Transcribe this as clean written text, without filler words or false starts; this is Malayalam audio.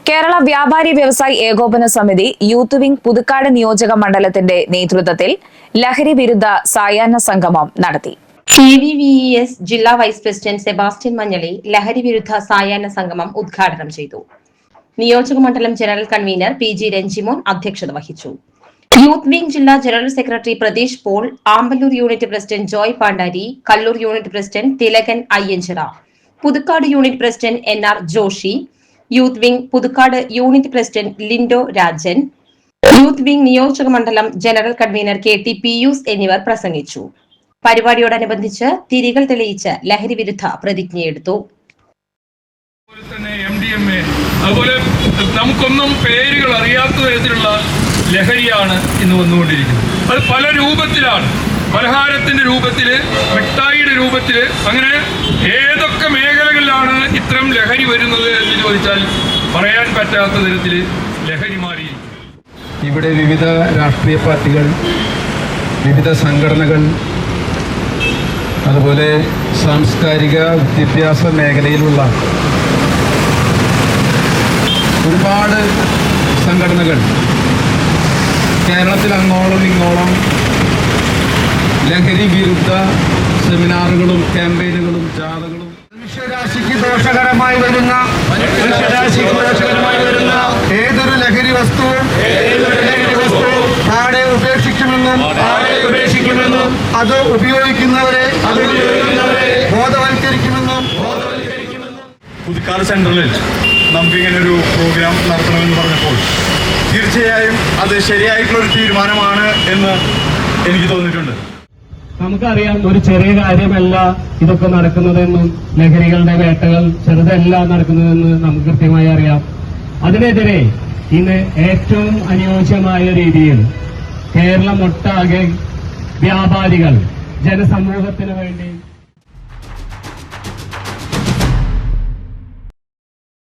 കേരള വ്യാപാരി വ്യവസായി ഏകോപന സമിതി യൂത്ത് വിംഗ് പുതുക്കാട് നിയോജക മണ്ഡലത്തിന്റെ നേതൃത്വത്തിൽ ലഹരി വിരുദ്ധ സായാഹ്ന സംഗമം നടത്തി. PVVES ജില്ലാ വൈസ് പ്രസിഡന്റ് സെബാസ്റ്റ്യൻ മഞ്ഞളി ലഹരി വിരുദ്ധ സായാഹ്ന സംഗമം ഉദ്ഘാടനം ചെയ്തു. നിയോജക മണ്ഡലം ജനറൽ കൺവീനർ PG രഞ്ജിമോൻ അധ്യക്ഷത വഹിച്ചു. യൂത്ത് വിംഗ് ജില്ലാ general secretary Pratheesh Paul, Amballoor unit president Joy Pandari, Kalloor unit president Thilakan Ayyanchira, Puthukkad unit president NR Joshy, youth wing Puthukkad unit president Lindo Rajan, youth wing നിയോജക മണ്ഡലം ജനറൽ കൺവീനർ KT പിയൂസ് എന്നിവർ പ്രസംഗിച്ചു. പരിപാടിയോടനുബന്ധിച്ച് തിരികൾ തെളിയിച്ച് ലഹരി വിരുദ്ധ പ്രതിജ്ഞയെടുത്തു. അതുപോലെ നമുക്കൊന്നും പേരുകൾ അറിയാത്ത തരത്തിലുള്ള ലഹരിയാണ് ഇന്ന് വന്നുകൊണ്ടിരിക്കുന്നത്. അത് പല രൂപത്തിലാണ്, പലഹാരത്തിന്റെ രൂപത്തില്, മിഠായിയുടെ രാഷ്ട്രീയത്തില്, അങ്ങനെ ഏതൊക്കെ മേഖലകളിലാണ് ഇത്തരം ലഹരി വരുന്നത് എന്ന് ചോദിച്ചാൽ പറയാൻ പറ്റാത്ത തരത്തിൽ ലഹരി മാറിയിരിക്കും. ഇവിടെ വിവിധ രാഷ്ട്രീയ പാർട്ടികൾ, വിവിധ സംഘടനകൾ, അതുപോലെ സാംസ്കാരിക വിദ്യാഭ്യാസ മേഖലയിലുള്ള ഒരുപാട് സംഘടനകൾ കേരളത്തിൽ അങ്ങോളം ഇങ്ങോളം ലഹരി വിരുദ്ധ സെമിനാറുകളും ക്യാമ്പയിനുകളും ജാഥകളും മനുഷ്യരാശിക്ക് ദോഷകരമായി വരുന്ന ഏതൊരു ലഹരി വസ്തുവും താഴെ ഉപേക്ഷിക്കുമെന്നും അത് ഉപയോഗിക്കുന്നവരെ ബോധവൽക്കരിക്കുമെന്നും പുതുക്കാട് സെൻട്രലിൽ നമുക്കിങ്ങനെ ഒരു പ്രോഗ്രാം നടത്തണമെന്ന് പറഞ്ഞപ്പോൾ തീർച്ചയായും അത് ശരിയായിട്ടുള്ളൊരു തീരുമാനമാണ് എന്ന് എനിക്ക് തോന്നിയിട്ടുണ്ട്. നമുക്കറിയാം, ഒരു ചെറിയ കാര്യമല്ല ഇതൊക്കെ നടക്കുന്നതെന്നും ലഹരികളുടെ വേട്ടകൾ ചെറുതല്ല നടക്കുന്നതെന്ന് നമുക്ക് കൃത്യമായി അറിയാം. അതിനെതിരെ ഇന്ന് ഏറ്റവും അനുയോജ്യമായ രീതിയിൽ കേരളമൊട്ടാകെ വ്യാപാരികൾ ജനസമൂഹത്തിന് വേണ്ടി